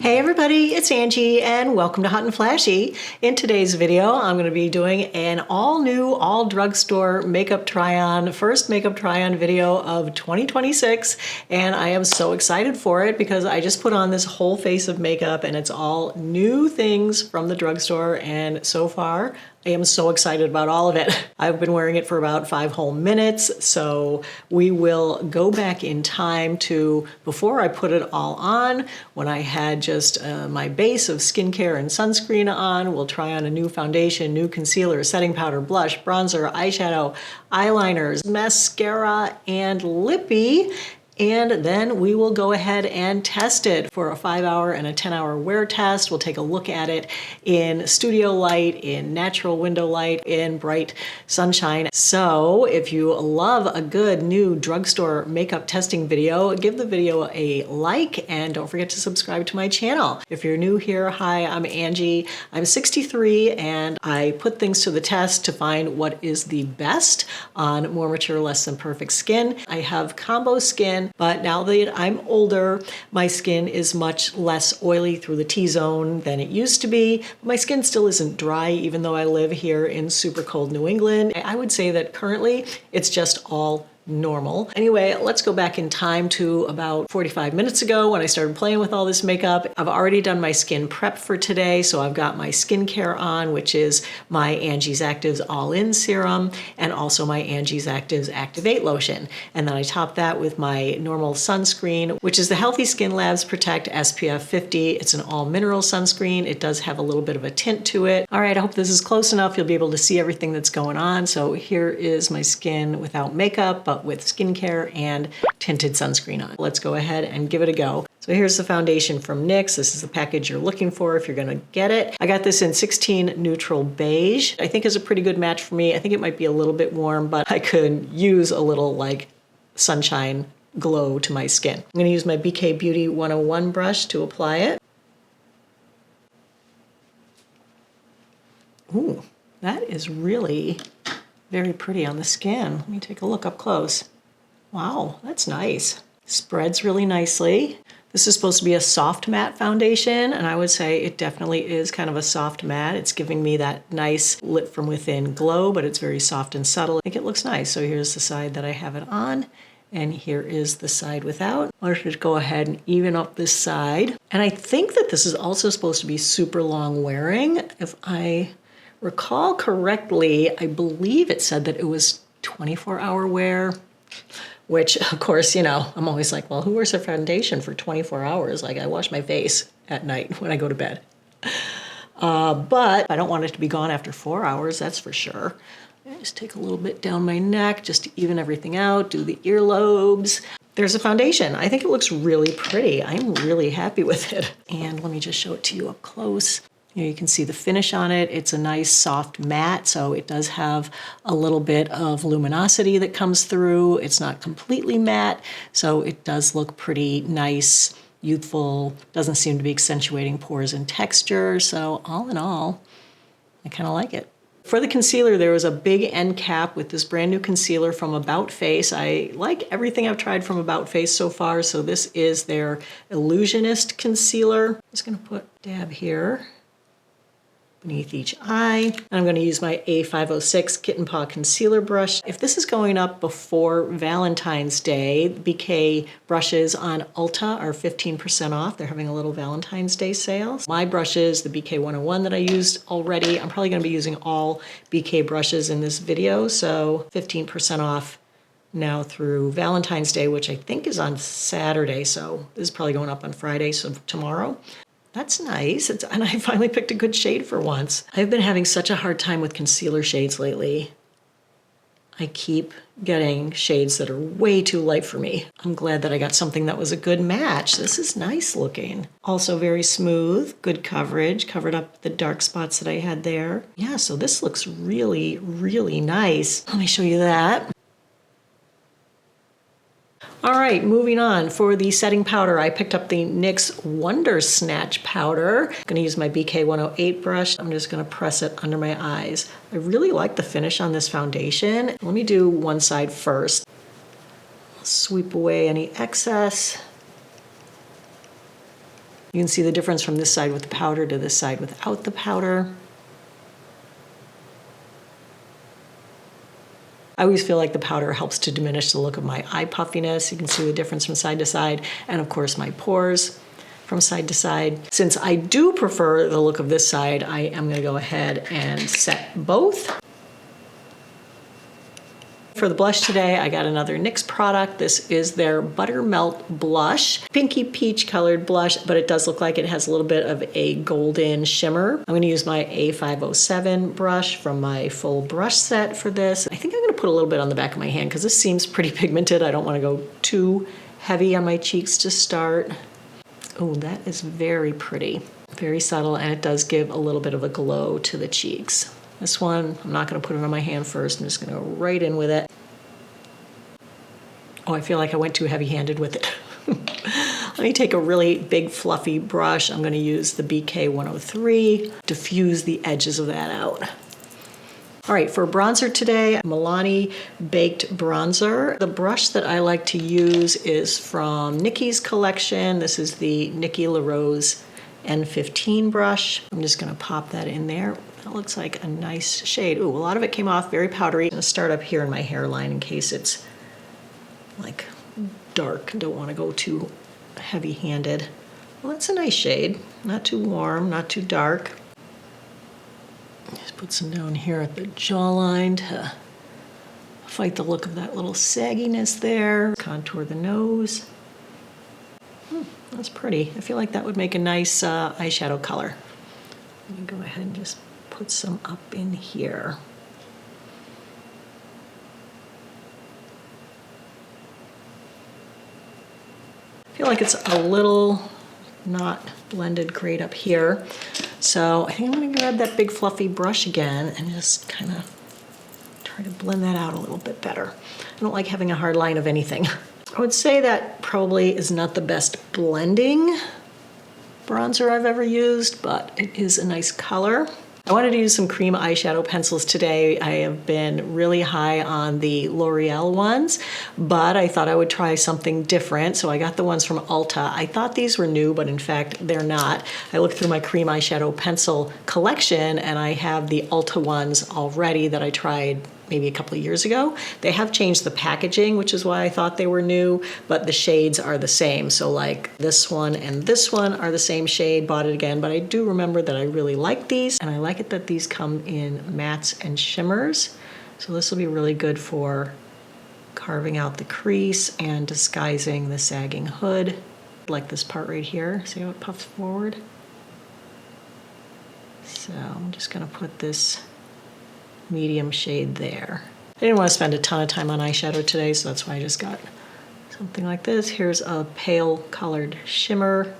Hey everybody, it's Angie and welcome to Hot and Flashy. In today's video, I'm going to be doing an all-new, all-drugstore makeup try-on, first makeup try-on video of 2026, and I am so excited for it because I just put on this whole face of makeup and it's all new things from the drugstore, and so far I am so excited about all of it. I've been wearing it for about 5 whole minutes, so we will go back in time to before I put it all on, when I had just my base of skincare and sunscreen on. We'll try on a new foundation, new concealer, setting powder, blush, bronzer, eyeshadow, eyeliners, mascara, and lippy. And then we will go ahead and test it for a 5-hour and a 10-hour wear test. We'll take a look at it in studio light, in natural window light, in bright sunshine. So if you love a good new drugstore makeup testing video, give the video a like and don't forget to subscribe to my channel. If you're new here, hi, I'm Angie. I'm 63 and I put things to the test to find what is the best on more mature, less than perfect skin. I have combo skin, but now that I'm older, my skin is much less oily through the T-zone than it used to be. My skin still isn't dry, even though I live here in super cold New England. I would say that currently it's just all normal. Anyway, let's go back in time to about 45 minutes ago when I started playing with all this makeup. I've already done my skin prep for today, so I've got my skincare on, which is my Angie's Actives All-In Serum and also my Angie's Actives Activate Lotion. And then I top that with my normal sunscreen, which is the Healthy Skin Labs Protect SPF 50. It's an all-mineral sunscreen. It does have a little bit of a tint to it. All right, I hope this is close enough. You'll be able to see everything that's going on. So here is my skin without makeup, but with skincare and tinted sunscreen on. Let's go ahead and give it a go. So here's the foundation from NYX. This is the package you're looking for if you're gonna get it. I got this in 16 Neutral Beige. I think is a pretty good match for me. I think it might be a little bit warm, but I could use a little like sunshine glow to my skin. I'm gonna use my BK Beauty 101 brush to apply it. Ooh, that is really very pretty on the skin. Let me take a look up close. Wow, that's nice. Spreads really nicely. This is supposed to be a soft matte foundation, and I would say it definitely is kind of a soft matte. It's giving me that nice lit from within glow, but it's very soft and subtle. I think it looks nice. So here's the side that I have it on, and here is the side without. I'll just go ahead and even up this side. And I think that this is also supposed to be super long wearing. If I recall correctly, I believe it said that it was 24-hour wear, which of course, you know, I'm always like, well, who wears a foundation for 24 hours? Like I wash my face at night when I go to bed. But I don't want it to be gone after 4 hours, that's for sure. I just take a little bit down my neck just to even everything out, do the earlobes. There's a foundation. I think it looks really pretty. I'm really happy with it. And let me just show it to you up close. Here you can see the finish on it. It's a nice soft matte, so it does have a little bit of luminosity that comes through. It's not completely matte, so it does look pretty nice, youthful, doesn't seem to be accentuating pores and texture. So all in all, I kind of like it. For the concealer, there was a big end cap with this brand new concealer from About Face. I like everything I've tried from About Face so far, so this is their Illusionist concealer. I'm just gonna put a dab here beneath each eye. And I'm going to use my A506 Kitten Paw Concealer Brush. If this is going up before Valentine's Day, BK brushes on Ulta are 15% off. They're having a little Valentine's Day sale. My brushes, the BK 101 that I used already, I'm probably going to be using all BK brushes in this video, so 15% off now through Valentine's Day, which I think is on Saturday, so this is probably going up on Friday, so tomorrow. That's nice, and I finally picked a good shade for once. I've been having such a hard time with concealer shades lately. I keep getting shades that are way too light for me. I'm glad that I got something that was a good match. This is nice looking. Also very smooth, good coverage, covered up the dark spots that I had there. Yeah, so this looks really, really nice. Let me show you that. All right, moving on. For the setting powder, I picked up the NYX Wonder Snatch powder. I'm gonna use my BK 108 brush. I'm just gonna press it under my eyes. I really like the finish on this foundation. Let me do one side first. Sweep away any excess. You can see the difference from this side with the powder to this side without the powder. I always feel like the powder helps to diminish the look of my eye puffiness. You can see the difference from side to side, and of course my pores from side to side. Since I do prefer the look of this side, I am going to go ahead and set both. For the blush today, I got another NYX product. This is their Buttermelt Blush. Pinky peach colored blush, but it does look like it has a little bit of a golden shimmer. I'm going to use my A507 brush from my full brush set for this. I think I'm going to put a little bit on the back of my hand because this seems pretty pigmented. I don't want to go too heavy on my cheeks to start. Oh, that is very pretty. Very subtle, and it does give a little bit of a glow to the cheeks. This one, I'm not going to put it on my hand first. I'm just going to go right in with it. Oh, I feel like I went too heavy-handed with it. Let me take a really big fluffy brush. I'm going to use the BK 103, diffuse the edges of that out. All right, for bronzer today, Milani Baked Bronzer. The brush that I like to use is from Nikki's collection. This is the Nikki LaRose N15 brush. I'm just going to pop that in there. That looks like a nice shade. Ooh, a lot of it came off very powdery. I'm going to start up here in my hairline in case it's like dark. Don't want to go too heavy-handed. Well, that's a nice shade. Not too warm, not too dark. Just put some down here at the jawline to fight the look of that little sagginess there. Contour the nose. That's pretty. I feel like that would make a nice eyeshadow color. Let me go ahead and just put some up in here. I feel like it's a little not blended great up here. So I think I'm going to grab that big fluffy brush again and just kind of try to blend that out a little bit better. I don't like having a hard line of anything. I would say that probably is not the best blending bronzer I've ever used, but it is a nice color. I wanted to use some cream eyeshadow pencils today. I have been really high on the L'Oreal ones, but I thought I would try something different. So I got the ones from Ulta. I thought these were new, but in fact, they're not. I looked through my cream eyeshadow pencil collection and I have the Ulta ones already that I tried maybe a couple of years ago. They have changed the packaging, which is why I thought they were new, but the shades are the same. So like this one and this one are the same shade, bought it again, but I do remember that I really like these, and I like it that these come in mattes and shimmers. So this will be really good for carving out the crease and disguising the sagging hood, like this part right here. See how it puffs forward? So I'm just gonna put this medium shade there. I didn't want to spend a ton of time on eyeshadow today, so that's why I just got something like this. Here's a pale colored shimmer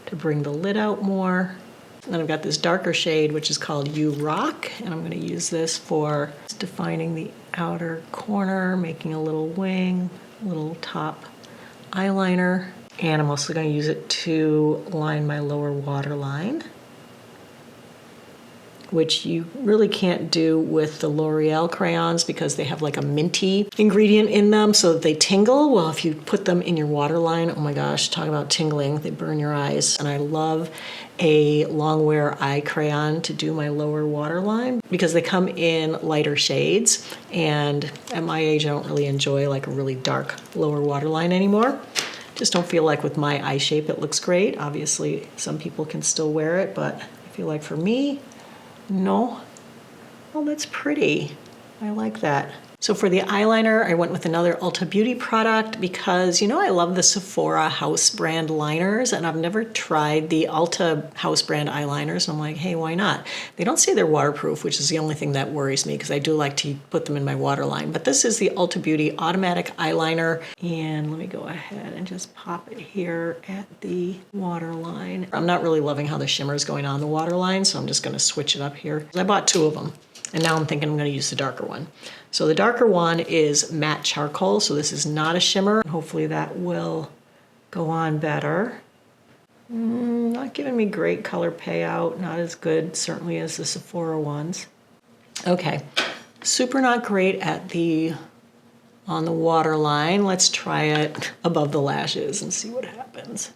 to bring the lid out more. And then I've got this darker shade, which is called You Rock, and I'm going to use this for defining the outer corner, making a little wing, a little top eyeliner, and I'm also going to use it to line my lower waterline, which you really can't do with the L'Oreal crayons because they have like a minty ingredient in them so that they tingle. Well, if you put them in your waterline, oh my gosh, talk about tingling, they burn your eyes. And I love a long wear eye crayon to do my lower waterline because they come in lighter shades, and at my age I don't really enjoy like a really dark lower waterline anymore. Just don't feel like with my eye shape it looks great. Obviously some people can still wear it, but I feel like for me, no. Oh, that's pretty. I like that. So for the eyeliner, I went with another Ulta Beauty product because, you know, I love the Sephora house brand liners, and I've never tried the Ulta house brand eyeliners. And I'm like, hey, why not? They don't say they're waterproof, which is the only thing that worries me because I do like to put them in my waterline. But this is the Ulta Beauty automatic eyeliner. And let me go ahead and just pop it here at the waterline. I'm not really loving how the shimmer is going on the waterline, so I'm just going to switch it up here. I bought two of them. And now I'm thinking I'm going to use the darker one. So the darker one is matte charcoal, so this is not a shimmer. Hopefully that will go on better. Not giving me great color payout, not as good certainly as the Sephora ones. Okay, super not great at on the waterline. Let's try it above the lashes and see what happens.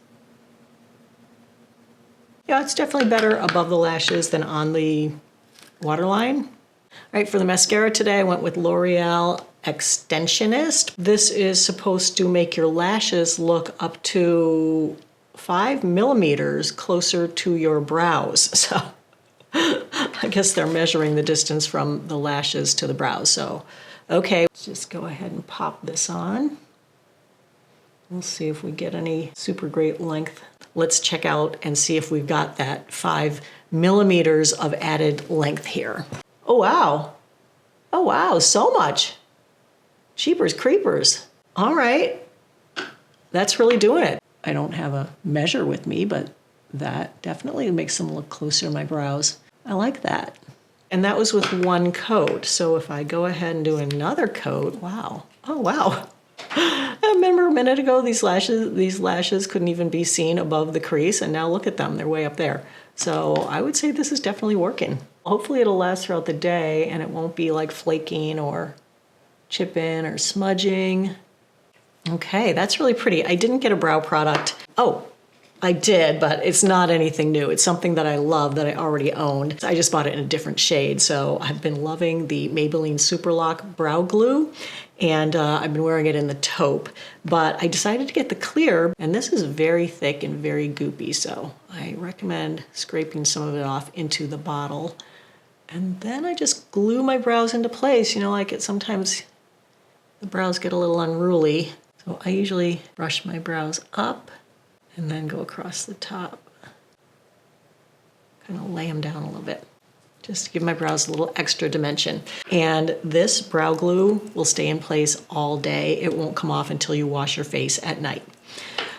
Yeah, it's definitely better above the lashes than on the waterline. All right, for the mascara today, I went with L'Oreal Extensionist. This is supposed to make your lashes look up to 5 millimeters closer to your brows. So I guess they're measuring the distance from the lashes to the brows. So, okay, let's just go ahead and pop this on. We'll see if we get any super great length. Let's check out and see if we've got that 5 millimeters of added length here. Oh, wow. Oh, wow, so much. Jeepers creepers. All right, that's really doing it. I don't have a measure with me, but that definitely makes them look closer to my brows. I like that. And that was with one coat. So if I go ahead and do another coat, wow. Oh, wow. I remember a minute ago, these lashes couldn't even be seen above the crease, and now look at them, they're way up there. So I would say this is definitely working. Hopefully it'll last throughout the day and it won't be like flaking or chipping or smudging. Okay, that's really pretty. I didn't get a brow product. Oh, I did, but it's not anything new. It's something that I love that I already owned. I just bought it in a different shade. So I've been loving the Maybelline Superlock Brow Glue, and I've been wearing it in the taupe. But I decided to get the clear, and this is very thick and very goopy. So I recommend scraping some of it off into the bottle. And then I just glue my brows into place. You know, like sometimes the brows get a little unruly. So I usually brush my brows up and then go across the top. Kind of lay them down a little bit, just to give my brows a little extra dimension. And this brow glue will stay in place all day. It won't come off until you wash your face at night.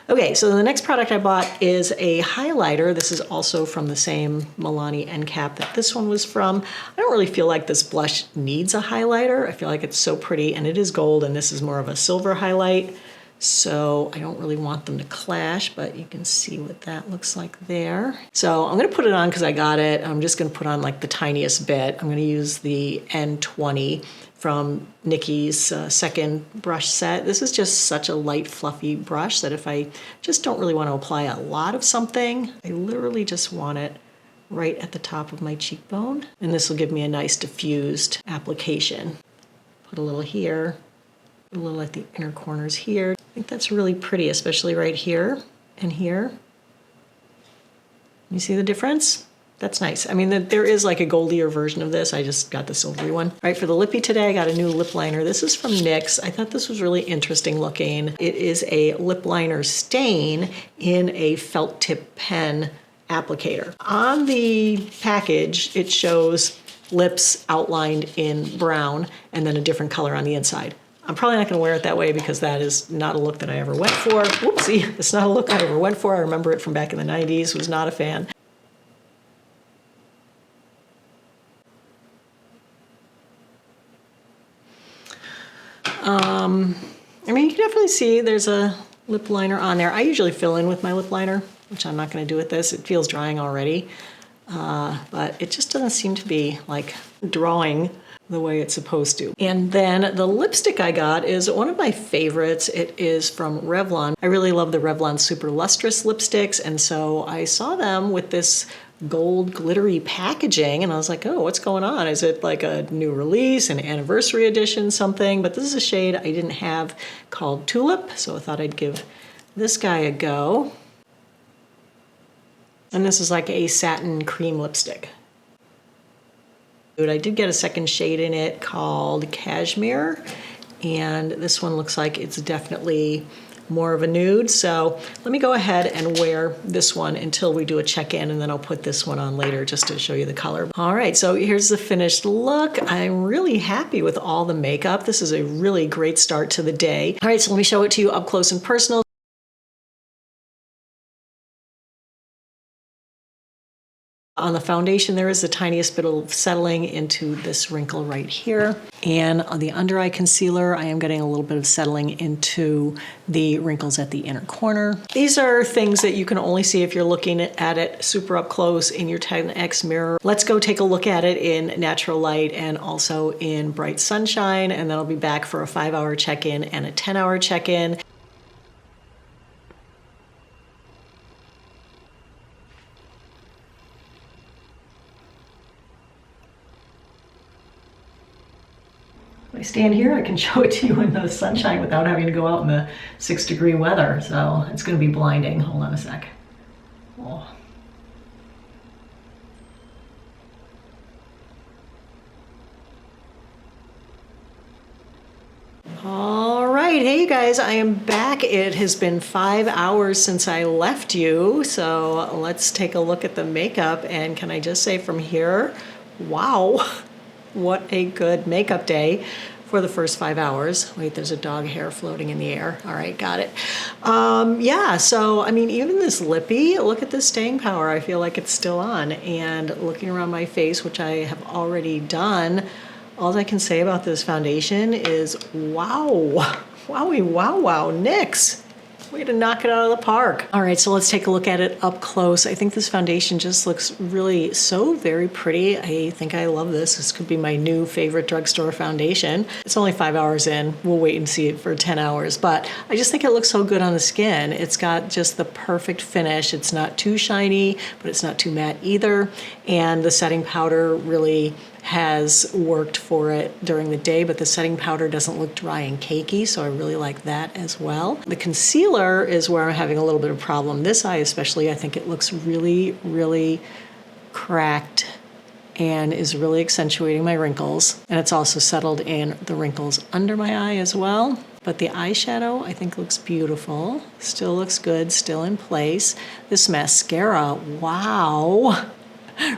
Okay, so the next product I bought is a highlighter. This is also from the same Milani end cap that this one was from. I don't really feel like this blush needs a highlighter. I feel like it's so pretty, and it is gold, and this is more of a silver highlight. So I don't really want them to clash, but you can see what that looks like there. So I'm gonna put it on because I got it. I'm just gonna put on like the tiniest bit. I'm gonna use the N20 from Nikki's second brush set. This is just such a light, fluffy brush that if I just don't really want to apply a lot of something, I literally just want it right at the top of my cheekbone. And this will give me a nice diffused application. Put a little here, a little at the inner corners here. I think that's really pretty, especially right here and here. You see the difference? That's nice. I mean, there is like a goldier version of this. I just got the silvery one. All right, for the lippy today, I got a new lip liner. This is from NYX. I thought this was really interesting looking. It is a lip liner stain in a felt tip pen applicator. On the package, it shows lips outlined in brown and then a different color on the inside. I'm probably not gonna wear it that way because that is not a look that I ever went for. Whoopsie, it's not a look I ever went for. I remember it from back in the 90s, was not a fan. I mean, you can definitely see there's a lip liner on there. I usually fill in with my lip liner, which I'm not gonna do with this. It feels drying already, but it just doesn't seem to be like drawing the way it's supposed to. And then the lipstick I got is one of my favorites. It is from Revlon. I really love the Revlon Super Lustrous lipsticks, and so I saw them with this gold glittery packaging, and I was like, oh, what's going on? Is it like a new release, an anniversary edition, something? But this is a shade I didn't have called Tulip, so I thought I'd give this guy a go. And this is like a satin cream lipstick. I did get a second shade in it called Cashmere, and this one looks like it's definitely more of a nude. So let me go ahead and wear this one until we do a check-in, and then I'll put this one on later just to show you the color. All right, so here's the finished look. I'm really happy with all the makeup. This is a really great start to the day. All right, so let me show it to you up close and personal. On the foundation, there is the tiniest bit of settling into this wrinkle right here. And on the under eye concealer, I am getting a little bit of settling into the wrinkles at the inner corner. These are things that you can only see if you're looking at it super up close in your 10X mirror. Let's go take a look at it in natural light and also in bright sunshine, and then I'll be back for a 5-hour check-in and a 10-hour check-in. I stand here, I can show it to you in the sunshine without having to go out in the 6-degree weather. So it's gonna be blinding. Hold on a sec. Oh. All right, hey you guys, I am back. It has been 5 hours since I left you, so let's take a look at the makeup. And can I just say from here, wow, what a good makeup day for the first 5 hours. Wait, there's a dog hair floating in the air. All right, got it. Yeah, so I mean, even this lippy, look at the staying power. I feel like it's still on. And looking around my face, which I have already done, all I can say about this foundation is wow. Wowie, wow, wow, NYX. Way to knock it out of the park. All right, so let's take a look at it up close. I think this foundation just looks really so very pretty. I think I love this. This could be my new favorite drugstore foundation. It's only 5 hours in. We'll wait and see it for 10 hours, but I just think it looks so good on the skin. It's got just the perfect finish. It's not too shiny, but it's not too matte either. And the setting powder really has worked for it during the day, but the setting powder doesn't look dry and cakey, so I really like that as well. The concealer is where I'm having a little bit of a problem. This eye especially, I think it looks really, really cracked and is really accentuating my wrinkles. And it's also settled in the wrinkles under my eye as well. But the eyeshadow, I think, looks beautiful. Still looks good, still in place. This mascara, wow.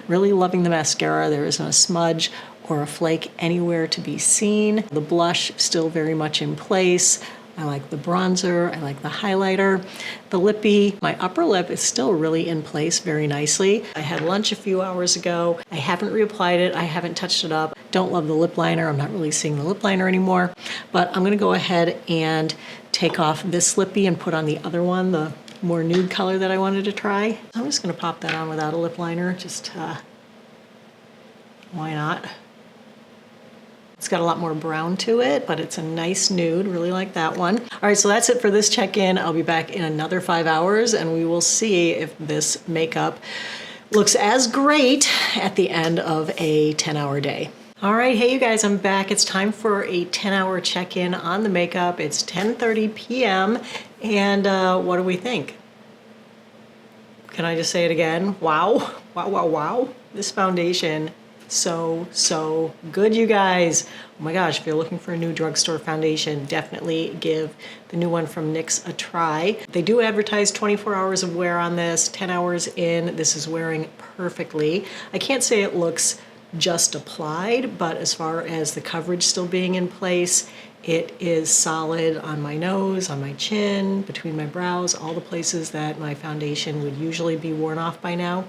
Really loving the mascara. There isn't a smudge or a flake anywhere to be seen. The blush still very much in place. I like the bronzer, I like the highlighter. The lippy, my upper lip is still really in place very nicely. I had lunch a few hours ago. I haven't reapplied it, I haven't touched it up. Don't love the lip liner, I'm not really seeing the lip liner anymore. But I'm gonna go ahead and take off this lippy and put on the other one, the more nude color that I wanted to try. I'm just gonna pop that on without a lip liner, just why not? It's got a lot more brown to it, but it's a nice nude, really like that one. All right, so that's it for this check-in. I'll be back in another 5 hours and we will see if this makeup looks as great at the end of a 10-hour day. All right, hey you guys, I'm back. It's time for a 10-hour check-in on the makeup. It's 10:30 p.m. and what do we think? Can I just say it again? Wow, wow, wow, wow. This foundation, so good, you guys. Oh my gosh, if you're looking for a new drugstore foundation, definitely give the new one from NYX a try. They do advertise 24 hours of wear on this, 10 hours in. This is wearing perfectly. I can't say it looks just applied, but as far as the coverage still being in place, it is solid on my nose, on my chin, between my brows, all the places that my foundation would usually be worn off by now.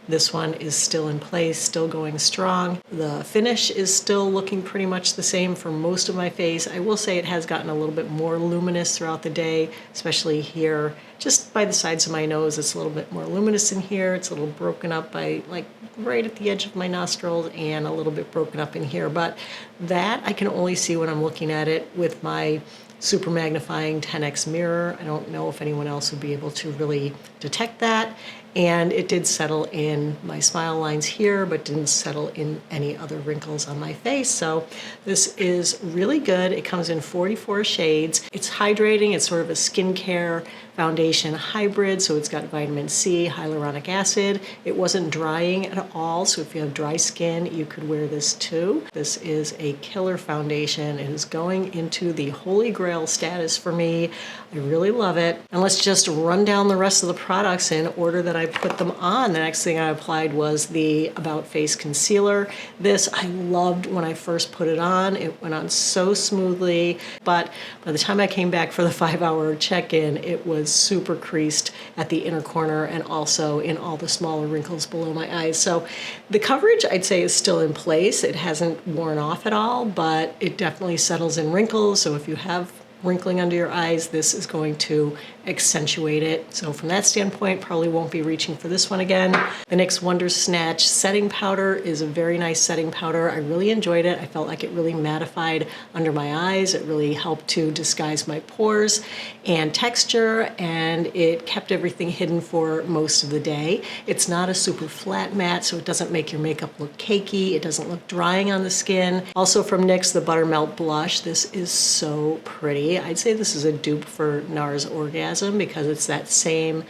This one is still in place, still going strong. The finish is still looking pretty much the same for most of my face. I will say it has gotten a little bit more luminous throughout the day, especially here, just by the sides of my nose. It's a little bit more luminous in here. It's a little broken up by like right at the edge of my nostrils and a little bit broken up in here. But that I can only see when I'm looking at it with my super magnifying 10x mirror. I don't know if anyone else would be able to really detect that. And it did settle in my smile lines here, but didn't settle in any other wrinkles on my face. So this is really good. It comes in 44 shades. It's hydrating. It's sort of a skincare foundation hybrid. So it's got vitamin C, hyaluronic acid. It wasn't drying at all. So if you have dry skin, you could wear this too. This is a killer foundation. It is going into the holy grail status for me. I really love it. And let's just run down the rest of the products in order that I put them on. The next thing I applied was the About Face Concealer. This I loved when I first put it on. It went on so smoothly, but by the time I came back for the 5-hour check-in, it was super creased at the inner corner and also in all the smaller wrinkles below my eyes. So the coverage, I'd say, is still in place. It hasn't worn off at all, but it definitely settles in wrinkles. So if you have wrinkling under your eyes, this is going to accentuate it. So from that standpoint, probably won't be reaching for this one again. The NYX Wonder Snatch setting powder is a very nice setting powder. I really enjoyed it. I felt like it really mattified under my eyes. It really helped to disguise my pores and texture, and it kept everything hidden for most of the day. It's not a super flat matte, so it doesn't make your makeup look cakey. It doesn't look drying on the skin. Also from NYX, the Buttermelt Blush. This is so pretty. I'd say this is a dupe for NARS Orgasm because it's that same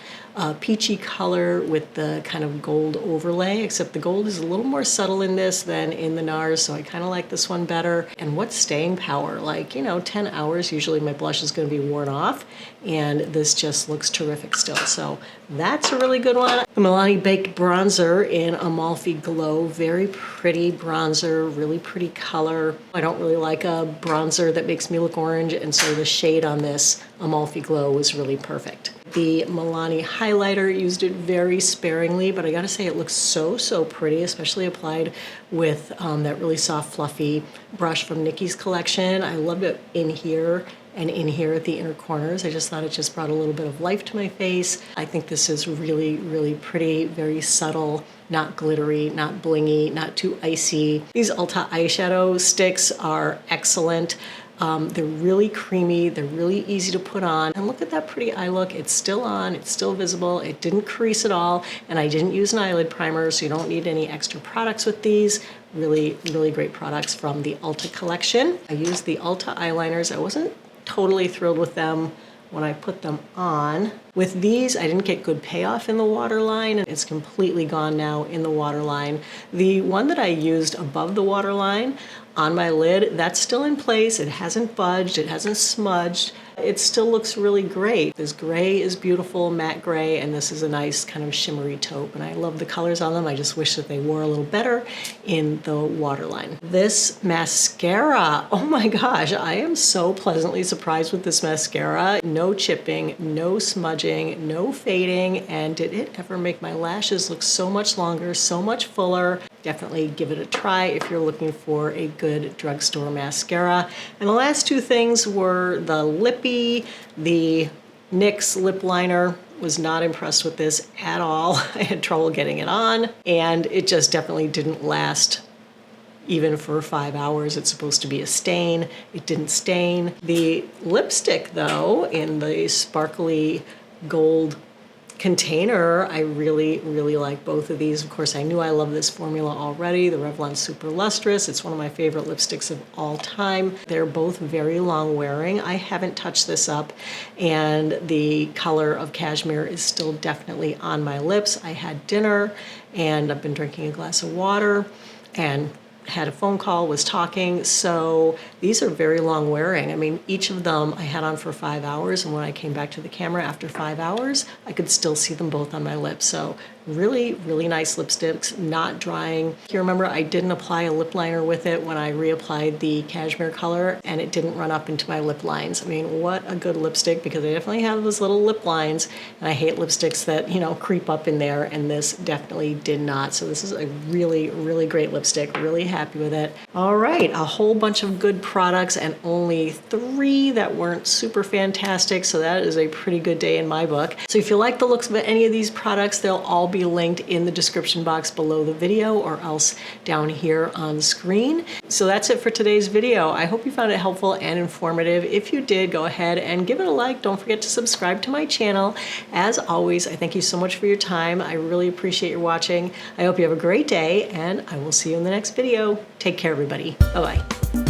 peachy color with the kind of gold overlay, except the gold is a little more subtle in this than in the NARS, so I kind of like this one better. And what staying power, like, you know, 10 hours, usually my blush is going to be worn off, and this just looks terrific still. So that's a really good one. The Milani Baked Bronzer in Amalfi Glow, very pretty bronzer, really pretty color. I don't really like a bronzer that makes me look orange, and so the shade on this Amalfi Glow was really perfect. The Milani highlighter, used it very sparingly, but I gotta say it looks so pretty, especially applied with that really soft, fluffy brush from Nikki's collection. I loved it in here and in here at the inner corners. I just thought it just brought a little bit of life to my face. I think this is really pretty, very subtle, not glittery, not blingy, not too icy. These Ulta eyeshadow sticks are excellent. They're really creamy, they're really easy to put on, and look at that pretty eye look. It's still on, it's still visible, it didn't crease at all, and I didn't use an eyelid primer, so you don't need any extra products with these. Really great products from the Ulta collection. I used the Ulta eyeliners. I wasn't totally thrilled with them when I put them on. With these, I didn't get good payoff in the waterline, and it's completely gone now in the waterline. The one that I used above the waterline on my lid, that's still in place. It hasn't budged, it hasn't smudged. It still looks really great. This gray is beautiful, matte gray, and this is a nice kind of shimmery taupe, and I love the colors on them. I just wish that they wore a little better in the waterline. This mascara, oh my gosh, I am so pleasantly surprised with this mascara. No chipping, no smudging, no fading, and did it ever make my lashes look so much longer, so much fuller. Definitely give it a try if you're looking for a good drugstore mascara. And the last two things were the Lippy, the NYX lip liner. Was not impressed with this at all. I had trouble getting it on, and it just definitely didn't last even for 5 hours. It's supposed to be a stain. It didn't stain. The lipstick, though, in the sparkly gold container, I really like both of these. Of course, I knew I love this formula already, the Revlon Super Lustrous. It's one of my favorite lipsticks of all time. They're both very long wearing. I haven't touched this up, and the color of cashmere is still definitely on my lips. I had dinner, and I've been drinking a glass of water, and had a phone call, was talking, so these are very long wearing. I mean, each of them I had on for 5 hours, and when I came back to the camera after 5 hours, I could still see them both on my lips. So really nice lipsticks, not drying. You remember I didn't apply a lip liner with it when I reapplied the cashmere color, and it didn't run up into my lip lines. I mean, what a good lipstick, because I definitely have those little lip lines, and I hate lipsticks that, you know, creep up in there, and this definitely did not. So this is a really great lipstick, really happy with it. All right, a whole bunch of good products and only 3 that weren't super fantastic, so that is a pretty good day in my book. So if you like the looks of any of these products, they'll all be linked in the description box below the video or else down here on screen. So that's it for today's video. I hope you found it helpful and informative. If you did, go ahead and give it a like. Don't forget to subscribe to my channel. As always, I thank you so much for your time. I really appreciate your watching. I hope you have a great day, and I will see you in the next video. Take care, everybody. Bye-bye.